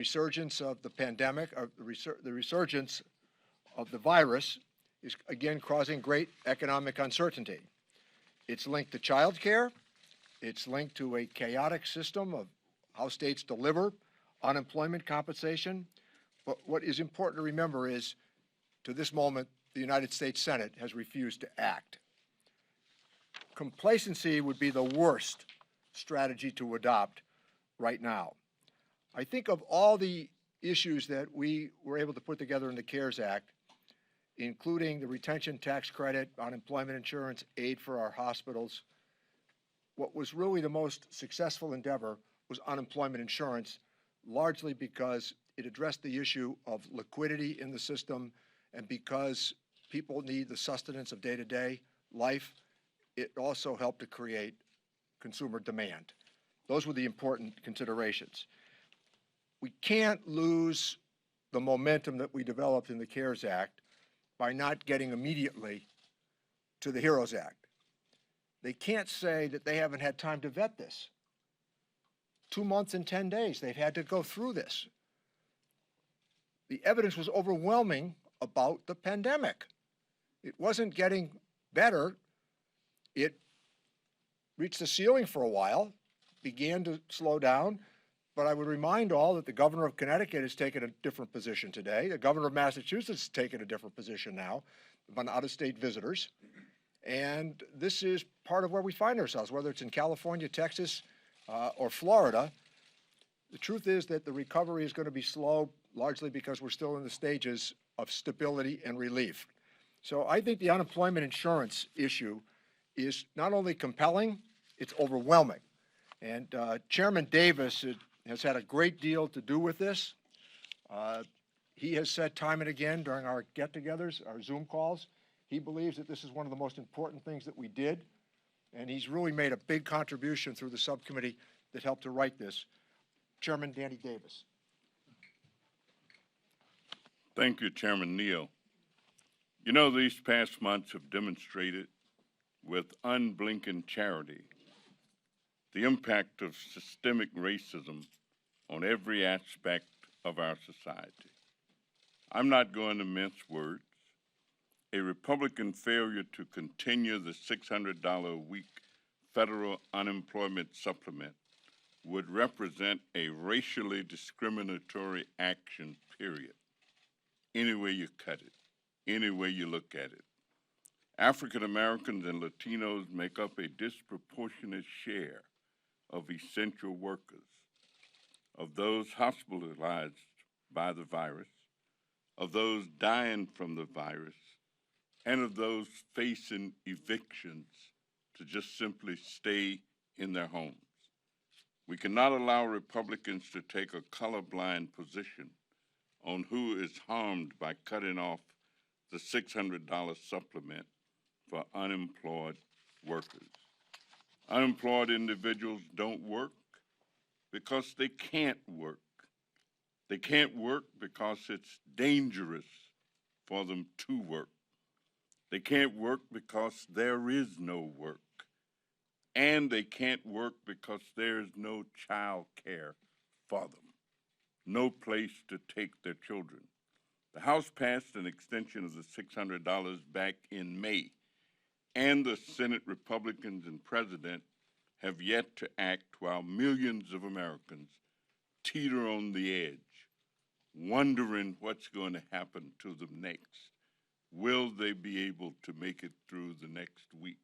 resurgence of the pandemic, or the resurgence of the virus is again causing great economic uncertainty. It's linked to child care. It's linked to a chaotic system of how states deliver unemployment compensation. But what is important to remember is, to this moment, the United States Senate has refused to act. Complacency would be the worst strategy to adopt right now. I think of all the issues that we were able to put together in the CARES Act, including the retention tax credit, unemployment insurance, aid for our hospitals, what was really the most successful endeavor was unemployment insurance, largely because it addressed the issue of liquidity in the system, and because people need the sustenance of day-to-day life, it also helped to create consumer demand. Those were the important considerations. We can't lose the momentum that we developed in the CARES Act by not getting immediately to the HEROES Act. They can't say that they haven't had time to vet this. 2 months and 10 days, they've had to go through this. The evidence was overwhelming about the pandemic. It wasn't getting better. It reached the ceiling for a while, began to slow down, but I would remind all that the governor of Connecticut has taken a different position today. The governor of Massachusetts has taken a different position now on out-of-state visitors. And this is part of where we find ourselves, whether it's in California, Texas, or Florida. The truth is that the recovery is going to be slow, largely because we're still in the stages of stability and relief. So I think the unemployment insurance issue is not only compelling, it's overwhelming. And Chairman Davis has had a great deal to do with this. He has said time and again during our get-togethers, our Zoom calls, he believes that this is one of the most important things that we did, and he's really made a big contribution through the subcommittee that helped to write this. Chairman Danny Davis. Thank you, Chairman Neal. You know, these past months have demonstrated with unblinking charity the impact of systemic racism on every aspect of our society. I'm not going to mince words. A Republican failure to continue the $600 a week federal unemployment supplement would represent a racially discriminatory action, period. Any way you cut it, any way you look at it. African Americans and Latinos make up a disproportionate share of essential workers, of those hospitalized by the virus, of those dying from the virus, and of those facing evictions to just simply stay in their homes. We cannot allow Republicans to take a colorblind position on who is harmed by cutting off the $600 supplement for unemployed workers. Unemployed individuals don't work because they can't work. They can't work because it's dangerous for them to work. They can't work because there is no work. And they can't work because there is no child care for them, no place to take their children. The House passed an extension of the $600 back in May, and the Senate Republicans and President have yet to act, while millions of Americans teeter on the edge, wondering what's going to happen to them next. Will they be able to make it through the next week,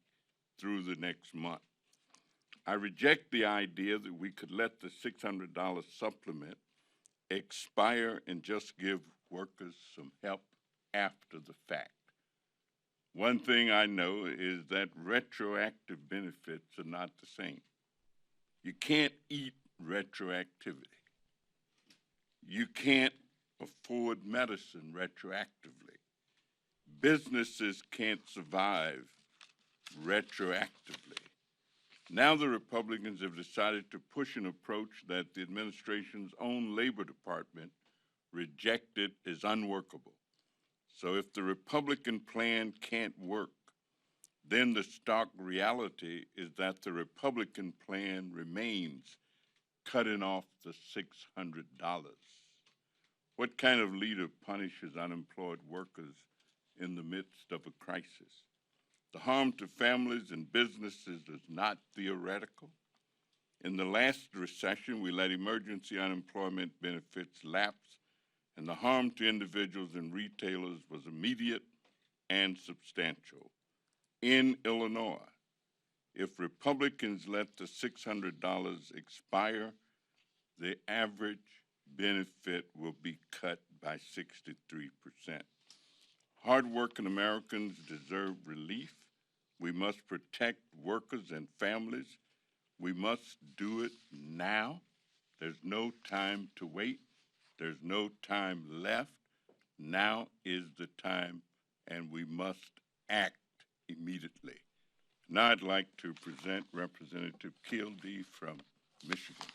through the next month? I reject the idea that we could let the $600 supplement expire and just give workers some help after the fact. One thing I know is that retroactive benefits are not the same. You can't eat retroactivity. You can't afford medicine retroactively. Businesses can't survive retroactively. Now the Republicans have decided to push an approach that the administration's own Labor Department rejected as unworkable. So if the Republican plan can't work, then the stark reality is that the Republican plan remains cutting off the $600. What kind of leader punishes unemployed workers in the midst of a crisis? The harm to families and businesses is not theoretical. In the last recession, we let emergency unemployment benefits lapse, and the harm to individuals and retailers was immediate and substantial. In Illinois, if Republicans let the $600 expire, the average benefit will be cut by 63%. Hardworking Americans deserve relief. We must protect workers and families. We must do it now. There's no time to wait. There's no time left. Now is the time, and we must act immediately. Now I'd like to present Representative Kildee from Michigan.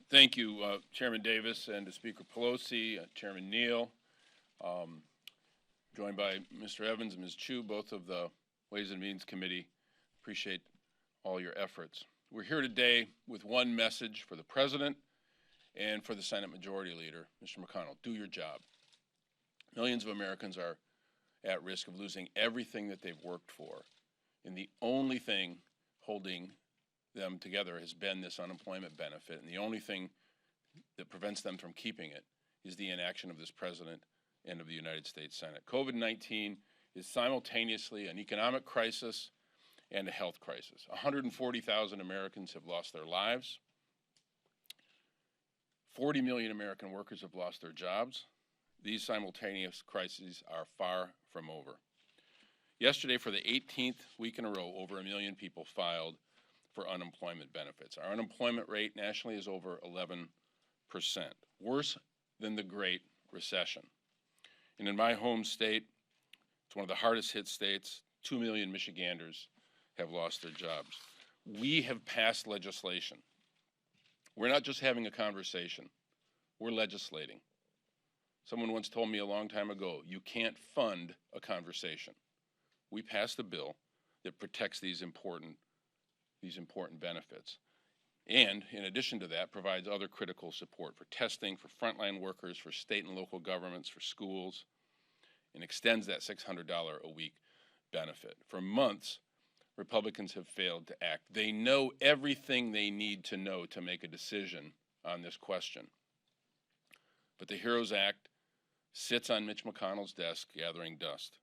Thank you, Chairman Davis and to Speaker Pelosi, Chairman Neal, joined by Mr. Evans and Ms. Chu, both of the Ways and Means Committee. Appreciate all your efforts. We're here today with one message for the President and for the Senate Majority Leader, Mr. McConnell. Do your job. Millions of Americans are at risk of losing everything that they've worked for, and the only thing holding them together has been this unemployment benefit, and the only thing that prevents them from keeping it is the inaction of this President and of the United States Senate. COVID-19 is simultaneously an economic crisis and a health crisis. 140,000 Americans have lost their lives. 40 million American workers have lost their jobs. These simultaneous crises are far from over. Yesterday, for the 18th week in a row, over 1 million people filed for unemployment benefits. Our unemployment rate nationally is over 11%, worse than the Great Recession. And in my home state, it's one of the hardest hit states. 2 million Michiganders have lost their jobs. We have passed legislation. We're not just having a conversation, we're legislating. Someone once told me a long time ago, you can't fund a conversation. We passed a bill that protects these important benefits. And in addition to that, provides other critical support for testing, for frontline workers, for state and local governments, for schools, and extends that $600 a week benefit. For months, Republicans have failed to act. They know everything they need to know to make a decision on this question. But the HEROES Act sits on Mitch McConnell's desk gathering dust.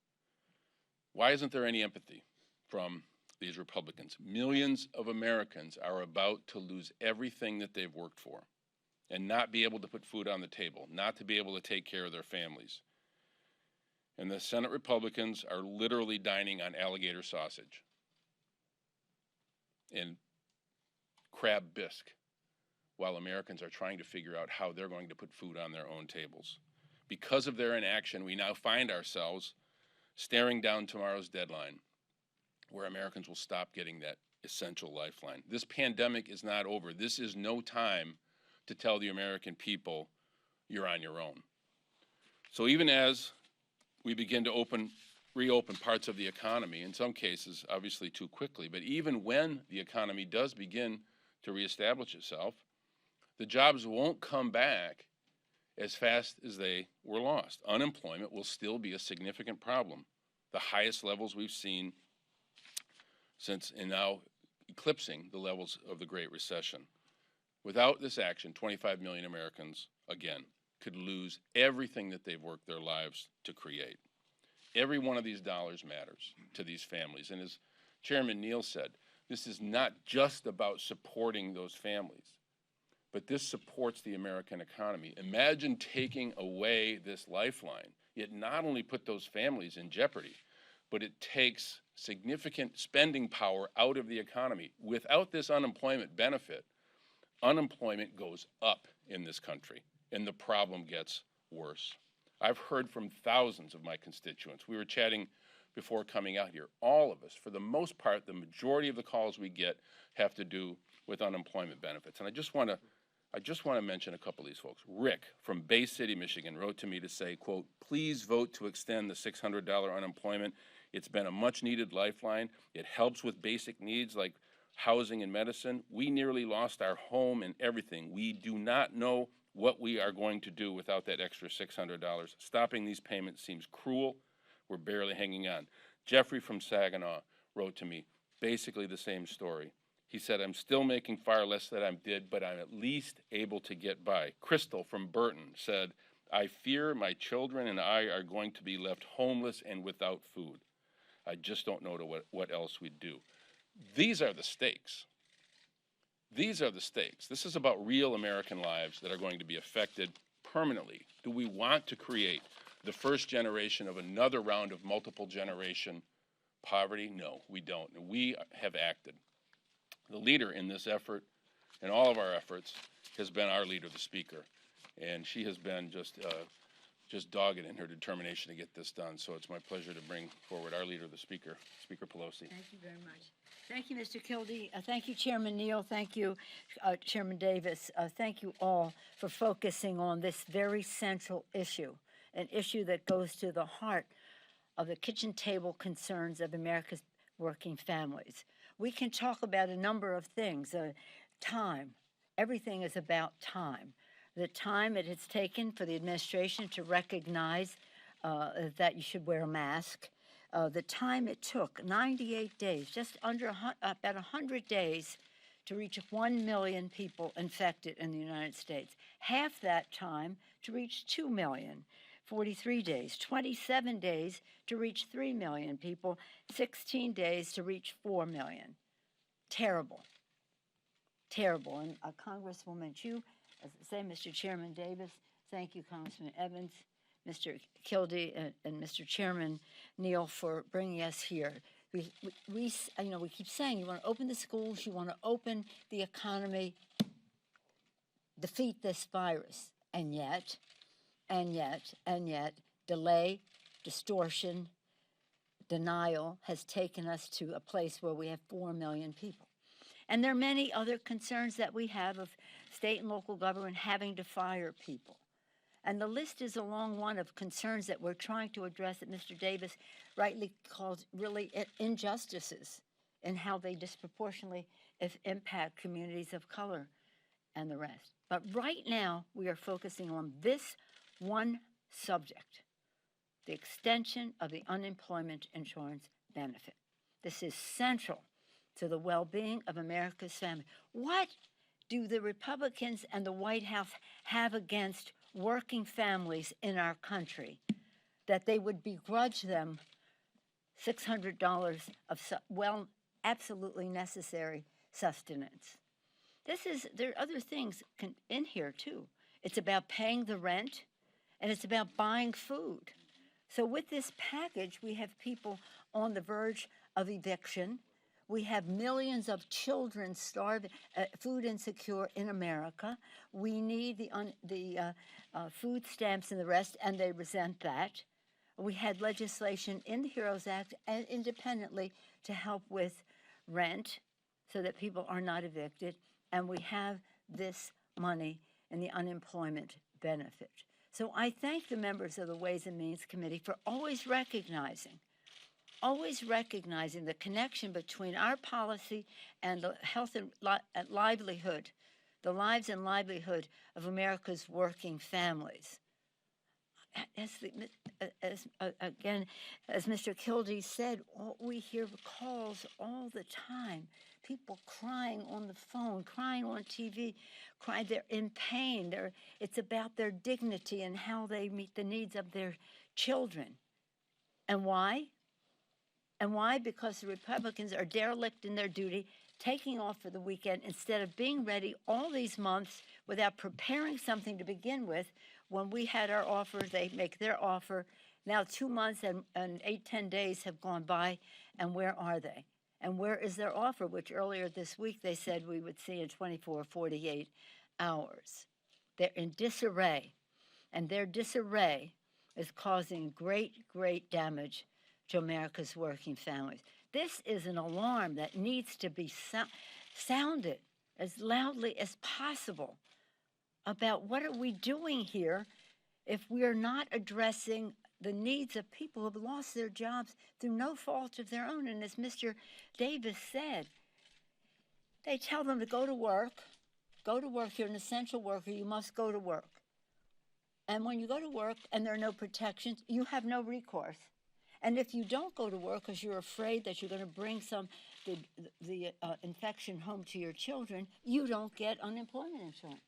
Why isn't there any empathy from these Republicans? Millions of Americans are about to lose everything that they've worked for and not be able to put food on the table, not to be able to take care of their families. And the Senate Republicans are literally dining on alligator sausage and crab bisque while Americans are trying to figure out how they're going to put food on their own tables. Because of their inaction, we now find ourselves staring down tomorrow's deadline, where Americans will stop getting that essential lifeline. This pandemic is not over. This is no time to tell the American people you're on your own. So even as we begin to reopen parts of the economy, in some cases obviously too quickly, but even when the economy does begin to reestablish itself, the jobs won't come back as fast as they were lost. Unemployment will still be a significant problem, the highest levels we've seen since, and now eclipsing the levels of the Great Recession. Without this action, 25 million Americans, again, could lose everything that they've worked their lives to create. Every one of these dollars matters to these families. And as Chairman Neal said, this is not just about supporting those families, but this supports the American economy. Imagine taking away this lifeline. It not only put those families in jeopardy, but it takes significant spending power out of the economy. Without this unemployment benefit, unemployment goes up in this country, and the problem gets worse. I've heard from thousands of my constituents. We were chatting before coming out here. All of us, for the most part, the majority of the calls we get have to do with unemployment benefits. And I just want to mention a couple of these folks. Rick from Bay City, Michigan, wrote to me to say, quote, please vote to extend the $600 unemployment. It's been a much-needed lifeline. It helps with basic needs like housing and medicine. We nearly lost our home and everything. We do not know what we are going to do without that extra $600. Stopping these payments seems cruel. We're barely hanging on. Jeffrey from Saginaw wrote to me basically the same story. He said, I'm still making far less than I did, but I'm at least able to get by. Crystal from Burton said, I fear my children and I are going to be left homeless and without food. I just don't know what else we'd do. These are the stakes. These are the stakes. This is about real American lives that are going to be affected permanently. Do we want to create the first generation of another round of multiple generation poverty? No, we don't. And we have acted. The leader in this effort, in all of our efforts, has been our leader, the Speaker. And she has been just dogged in her determination to get this done. So it's my pleasure to bring forward our leader, the Speaker, Speaker Pelosi. Thank you very much. Thank you, Mr. Kildee. Thank you, Chairman Neal. Thank you, Chairman Davis. Thank you all for focusing on this very central issue, an issue that goes to the heart of the kitchen table concerns of America's working families. We can talk about a number of things. Time. Everything is about time. The time it has taken for the administration to recognize that you should wear a mask. The time it took, 98 days, just under about 100 days to reach 1 million people infected in the United States. Half that time to reach 2 million, 43 days. 27 days to reach 3 million people, 16 days to reach 4 million. Terrible. Terrible. And Congresswoman Chu, as I say, Mr. Chairman Davis, thank you, Congressman Evans, Mr. Kildee, and Mr. Chairman Neal for bringing us here. We keep saying you want to open the schools, you want to open the economy, defeat this virus, and yet, delay, distortion, denial has taken us to a place where we have 4 million people. And there are many other concerns that we have of state and local government having to fire people. And the list is a long one of concerns that we're trying to address that Mr. Davis rightly calls really injustices in how they disproportionately impact communities of color and the rest. But right now, we are focusing on this one subject, the extension of the unemployment insurance benefit. This is central to the well-being of America's family. What do the Republicans and the White House have against working families in our country that they would begrudge them $600 of, absolutely necessary sustenance? There are other things in here too. It's about paying the rent, and it's about buying food. So with this package, we have people on the verge of eviction. We have millions of children starving, food insecure in America. We need the food stamps and the rest, and they resent that. We had legislation in the HEROES Act and independently to help with rent so that people are not evicted. And we have this money in the unemployment benefit. So I thank the members of the Ways and Means Committee for always recognizing the connection between our policy and the health and livelihood, the lives and livelihood of America's working families. As Mr. Kildee said, we hear calls all the time, people crying on the phone, crying on TV, crying, they're in pain. It's about their dignity and how they meet the needs of their children. And why? And why? Because the Republicans are derelict in their duty, taking off for the weekend instead of being ready all these months without preparing something to begin with. When we had our offer, they make their offer. Now 2 months and 10 days have gone by, and where are they? And where is their offer, which earlier this week they said we would see in 24 or 48 hours? They're in disarray, and their disarray is causing great, great damage to America's working families. This is an alarm that needs to be sounded as loudly as possible about what are we doing here if we are not addressing the needs of people who have lost their jobs through no fault of their own. And as Mr. Davis said, They tell them to go to work. Go to work. You're an essential worker. You must go to work. And when you go to work and there are no protections, you have no recourse. And if you don't go to work because you're afraid that you're going to bring the infection home to your children, you don't get unemployment insurance.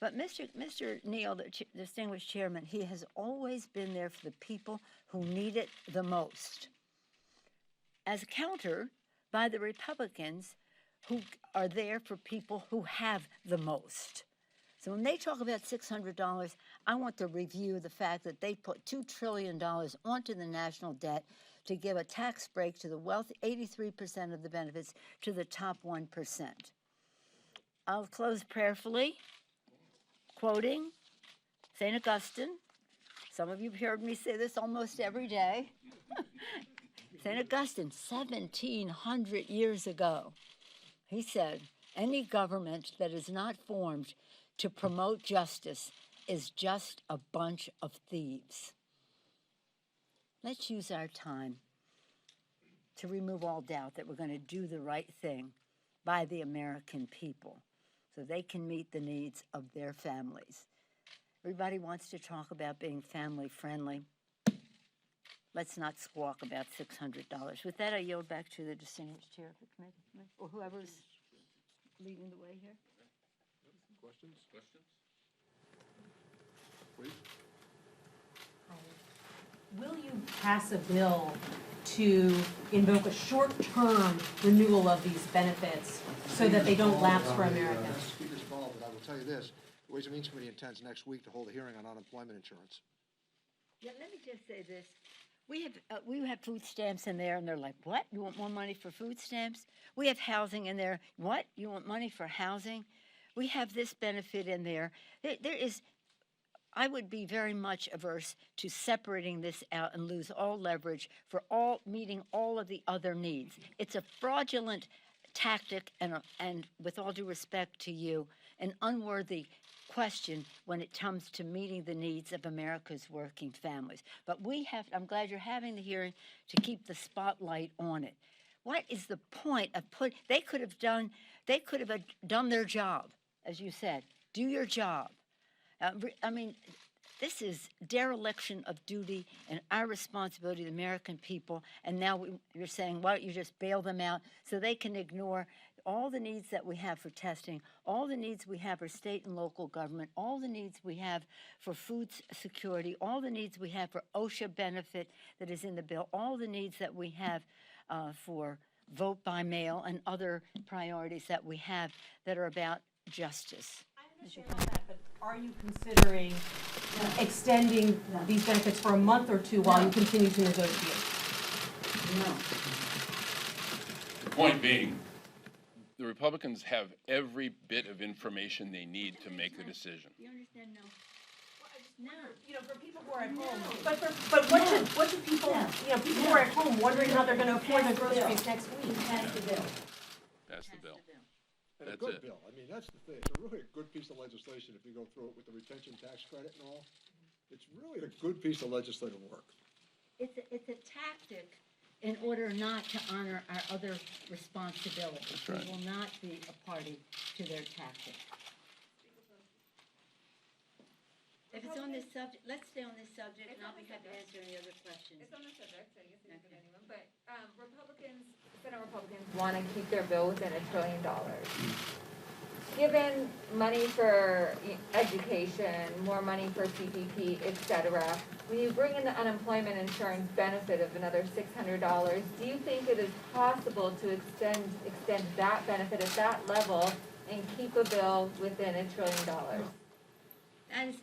But Mr. Neal, the distinguished chairman, he has always been there for the people who need it the most. As countered by the Republicans who are there for people who have the most. So when they talk about $600, I want to review the fact that they put $2 trillion onto the national debt to give a tax break to the wealthy, 83% of the benefits to the top 1%. I'll close prayerfully, quoting St. Augustine. Some of you have heard me say this almost every day. St. Augustine, 1,700 years ago, he said, any government that is not formed to promote justice is just a bunch of thieves. Let's use our time to remove all doubt that we're going to do the right thing by the American people so they can meet the needs of their families. Everybody wants to talk about being family friendly. Let's not squawk about $600. With that, I yield back to the distinguished chair of the committee, or whoever's leading the way here. Questions? Questions? Please. Will you pass a bill to invoke a short-term renewal of these benefits so that they don't lapse for Americans? Speaker's involved, but I will tell you this. The Ways and Means Committee intends next week to hold a hearing on unemployment insurance. Yeah, let me just say this. We have food stamps in there, and they're like, what? You want more money for food stamps? We have housing in there. What? You want money for housing? We have this benefit in there. I would be very much averse to separating this out and lose all leverage for meeting all of the other needs. It's a fraudulent tactic and with all due respect to you, an unworthy question when it comes to meeting the needs of America's working families. But I'm glad you're having the hearing to keep the spotlight on it. What is the point of they could have done their job, as you said. Do your job. This is dereliction of duty and our responsibility to the American people. And now you're saying, why don't you just bail them out so they can ignore all the needs that we have for testing, all the needs we have for state and local government, all the needs we have for food security, all the needs we have for OSHA benefit that is in the bill, all the needs that we have for vote by mail and other priorities that we have that are about justice. I understand that, but are you considering extending these benefits for a month or two while you continue to negotiate? No. The point being, the Republicans have every bit of information they need to make the decision. You understand? No. For people who are at home. But what should people, people who are at home wondering how they're going to afford their groceries next week? Pass the bill. Pass the bill. And a That's good it. bill. I mean, that's the thing. It's really a good piece of legislation if you go through it with the retention tax credit and all. It's really a good piece of legislative work. It's a tactic in order not to honor our other responsibilities. That's right. We will not be a party to their tactic. If it's on this subject, let's stay on this subject, and I'll be happy to answer any other questions. It's on the subject, so I guess we can do anyone, but Senate Republicans want to keep their bill within $1 trillion. Given money for education, more money for CPP, et cetera, when you bring in the unemployment insurance benefit of another $600, do you think it is possible to extend that benefit at that level and keep a bill within $1 trillion? And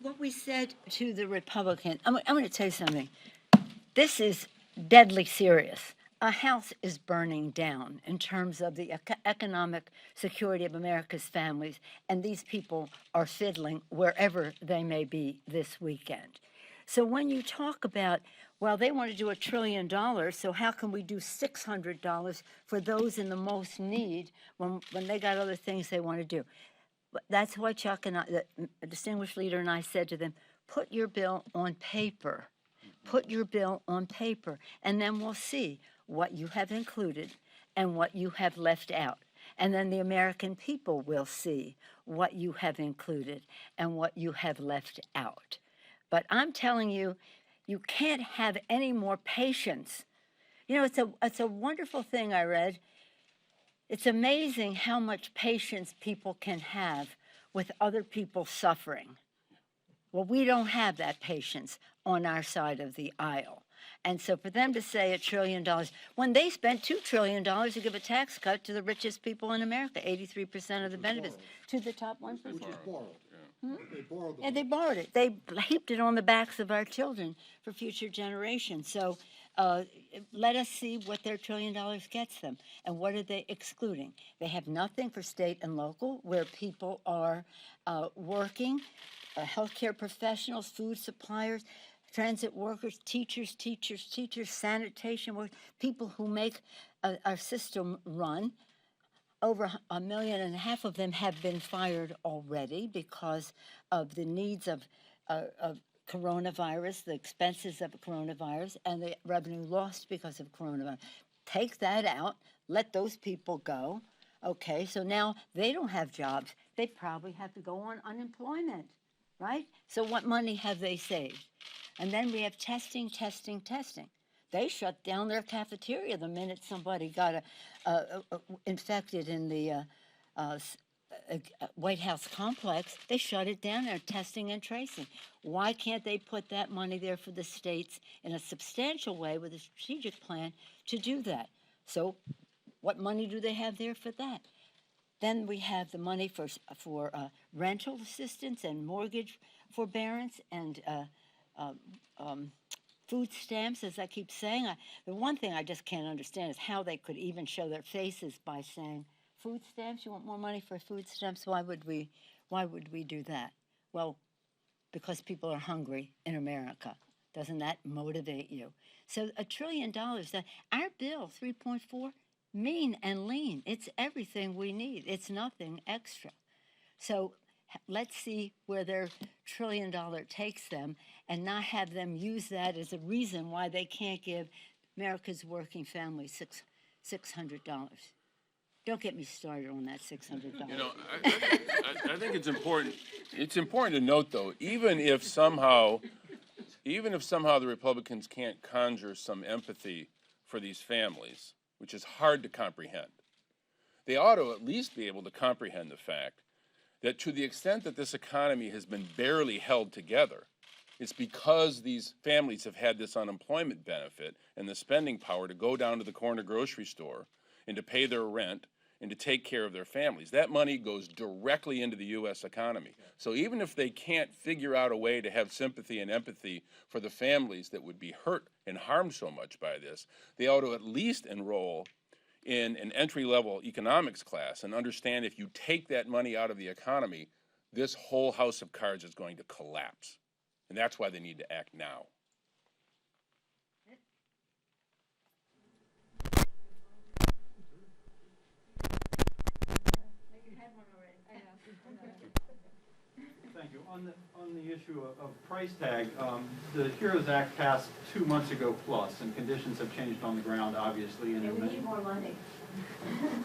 what we said to the Republican, I'm going to tell you something. This is deadly serious. A house is burning down in terms of the economic security of America's families, and these people are fiddling wherever they may be this weekend. So when you talk about, well, they want to do $1 trillion, so how can we do $600 for those in the most need when they got other things they want to do? That's why Chuck and I, the distinguished leader, and I said to them, put your bill on paper. Put your bill on paper, and then we'll see what you have included and what you have left out. And then the American people will see what you have included and what you have left out. But I'm telling you, you can't have any more patience. You know, it's a wonderful thing I read. It's amazing how much patience people can have with other people suffering. Well, we don't have that patience on our side of the aisle. And so for them to say $1 trillion, when they spent $2 trillion to give a tax cut to the richest people in America, 83% of the benefits, to the top 1%. Which is borrowed. They borrowed the Yeah, they borrowed it. They heaped it on the backs of our children for future generations. So let us see what their $1 trillion gets them. And what are they excluding? They have nothing for state and local, where people are working, healthcare professionals, food suppliers, transit workers, teachers, sanitation workers, people who make our system run. Over 1.5 million of them have been fired already because of the needs of coronavirus, the expenses of coronavirus, and the revenue lost because of coronavirus. Take that out, let those people go. Okay, so now they don't have jobs. They probably have to go on unemployment, right? So what money have they saved? And then we have testing. They shut down their cafeteria the minute somebody got infected in the White House complex. They shut it down. They're testing and tracing. Why can't they put that money there for the states in a substantial way with a strategic plan to do that? So what money do they have there for that? Then we have the money for rental assistance and mortgage forbearance and food stamps, as I keep saying. The one thing I just can't understand is how they could even show their faces by saying, food stamps, you want more money for food stamps? Why would we do that? Well, because people are hungry in America. Doesn't that motivate you? So $1 trillion, our bill, 3.4, mean and lean. It's everything we need. It's nothing extra. So let's see where their $1 trillion takes them, and not have them use that as a reason why they can't give America's working families $600. Don't get me started on that $600. You know, I think it's important. It's important to note, though, even if somehow the Republicans can't conjure some empathy for these families, which is hard to comprehend, they ought to at least be able to comprehend the fact that to the extent that this economy has been barely held together, it's because these families have had this unemployment benefit and the spending power to go down to the corner grocery store and to pay their rent and to take care of their families. That money goes directly into the U.S. economy. So even if they can't figure out a way to have sympathy and empathy for the families that would be hurt and harmed so much by this, they ought to at least enroll in an entry-level economics class and understand if you take that money out of the economy, this whole house of cards is going to collapse. And that's why they need to act now. Thank you. On the issue of price tag, the HEROES Act passed 2 months ago plus, and conditions have changed on the ground, obviously. And we need more money.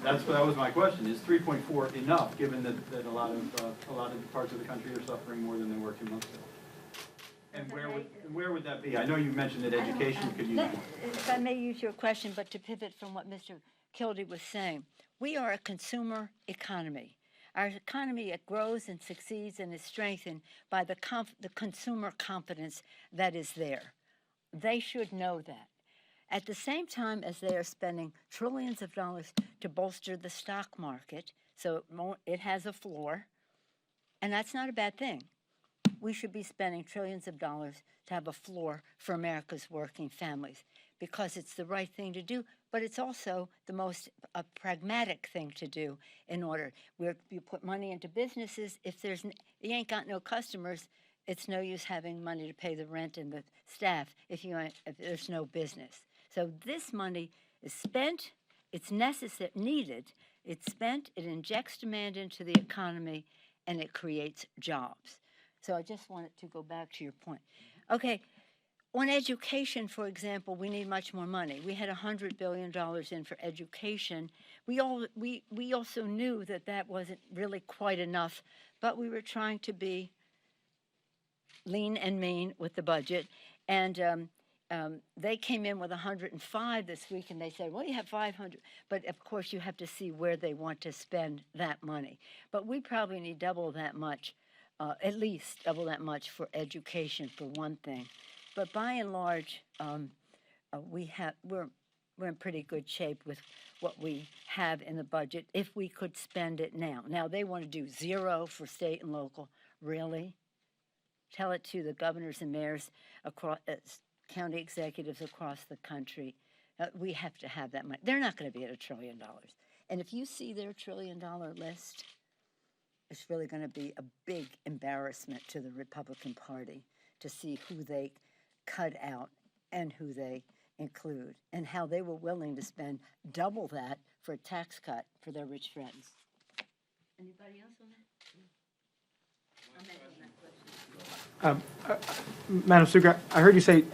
That was my question. Is 3.4 enough, given that a lot of parts of the country are suffering more than they were 2 months ago? And where would that be? I know you mentioned that education could use more. If I may use your question, but to pivot from what Mr. Kildee was saying, we are a consumer economy. Our economy, it grows and succeeds and is strengthened by the consumer confidence that is there. They should know that. At the same time as they are spending trillions of dollars to bolster the stock market, so it has a floor, and that's not a bad thing. We should be spending trillions of dollars to have a floor for America's working families, because it's the right thing to do, but it's also the most pragmatic thing to do in order. Where you put money into businesses, if you ain't got no customers, it's no use having money to pay the rent and the staff if there's no business. So this money is spent, it's needed, it's spent, it injects demand into the economy, and it creates jobs. So I just wanted to go back to your point. Okay, On education, for example, we need much more money. We had $100 billion in for education. We also knew that that wasn't really quite enough, but we were trying to be lean and mean with the budget. And they came in with 105 this week, and they said, well, you have 500. But of course, you have to see where they want to spend that money. But we probably need double that much, at least double that much for education, for one thing. But by and large, we're in pretty good shape with what we have in the budget if we could spend it now. Now, they want to do zero for state and local. Really? Tell it to the governors and mayors across, county executives across the country. We have to have that money. They're not going to be at $1 trillion. And if you see their $1 trillion list, it's really going to be a big embarrassment to the Republican Party to see who they cut out and who they include, and how they were willing to spend double that for a tax cut for their rich friends. Anybody else on that? Madam Speaker, I heard you say,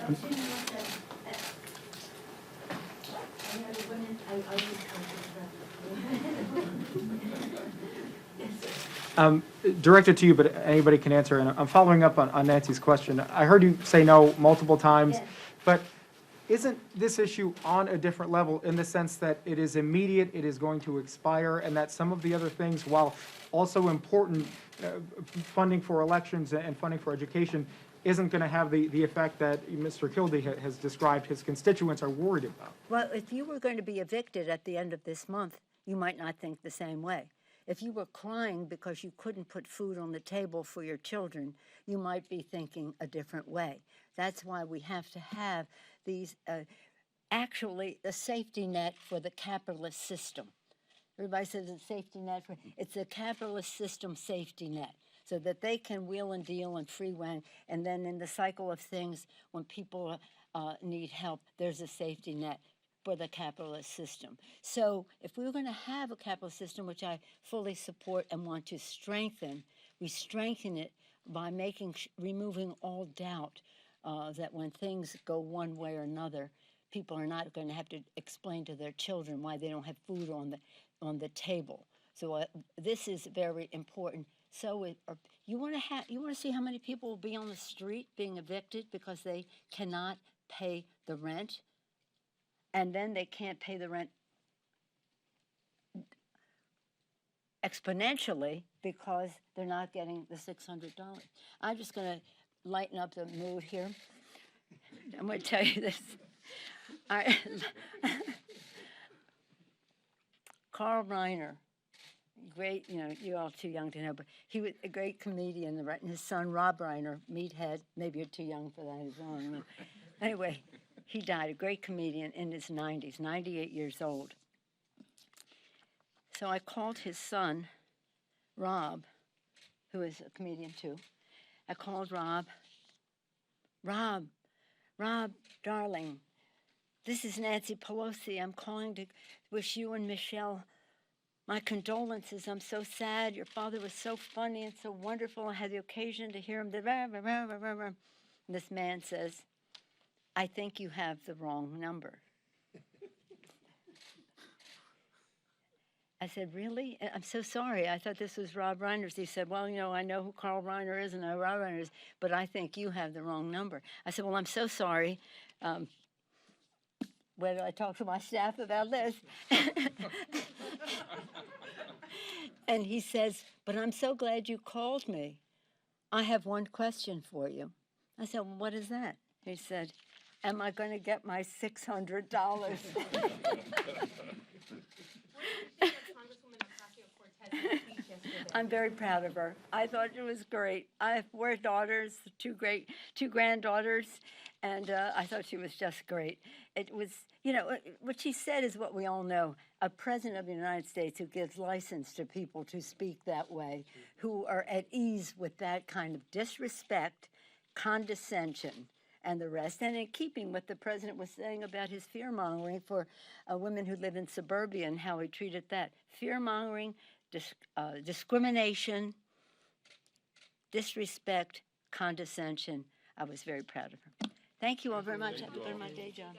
directed to you, but anybody can answer, and I'm following up on Nancy's question. I heard you say no multiple times, Yes. but isn't this issue on a different level in the sense that it is immediate, it is going to expire, and that some of the other things, while also important, funding for elections and funding for education, isn't going to have the effect that Mr. Kildee has described his constituents are worried about? Well, if you were going to be evicted at the end of this month, you might not think the same way. If you were crying because you couldn't put food on the table for your children, you might be thinking a different way. That's why we have to have these, actually, a safety net for the capitalist system. Everybody says it's safety net. It's a capitalist system safety net, so that they can wheel and deal and freeway. And then in the cycle of things, when people need help, there's a safety net for the capitalist system. So if we were going to have a capitalist system, which I fully support and want to strengthen, we strengthen it by removing all doubt that when things go one way or another, people are not going to have to explain to their children why they don't have food on the table. So this is very important. So you want to see how many people will be on the street being evicted because they cannot pay the rent, and then they can't pay the rent exponentially because they're not getting the $600. I'm just going to lighten up the mood here. I'm going to tell you this. Carl Reiner, great, you're all too young to know, but he was a great comedian, and his son, Rob Reiner, Meathead, maybe you're too young for that as well. Anyway, he died, a great comedian in his 90s, 98 years old. So I called his son, Rob, who is a comedian too. I called Rob, darling, this is Nancy Pelosi. I'm calling to wish you and Michelle my condolences. I'm so sad. Your father was so funny and so wonderful. I had the occasion to hear him. And this man says, I think you have the wrong number. I said, really? I'm so sorry. I thought this was Rob Reiner's. He said, well, I know who Carl Reiner is and I know Rob Reiner is, but I think you have the wrong number. I said, well, I'm so sorry. Whether I talk to my staff about this. And he says, but I'm so glad you called me. I have one question for you. I said, well, what is that? He said, am I going to get my $600? I'm very proud of her. I thought it was great. I have 4 daughters, 2 granddaughters, and I thought she was just great. It was, what she said is what we all know. A president of the United States who gives license to people to speak that way, who are at ease with that kind of disrespect, condescension, and the rest, and in keeping what the president was saying about his fear-mongering for women who live in suburbia and how he treated that. Fear-mongering, discrimination, disrespect, condescension. I was very proud of her. Thank you all very much. I have to go to my day job.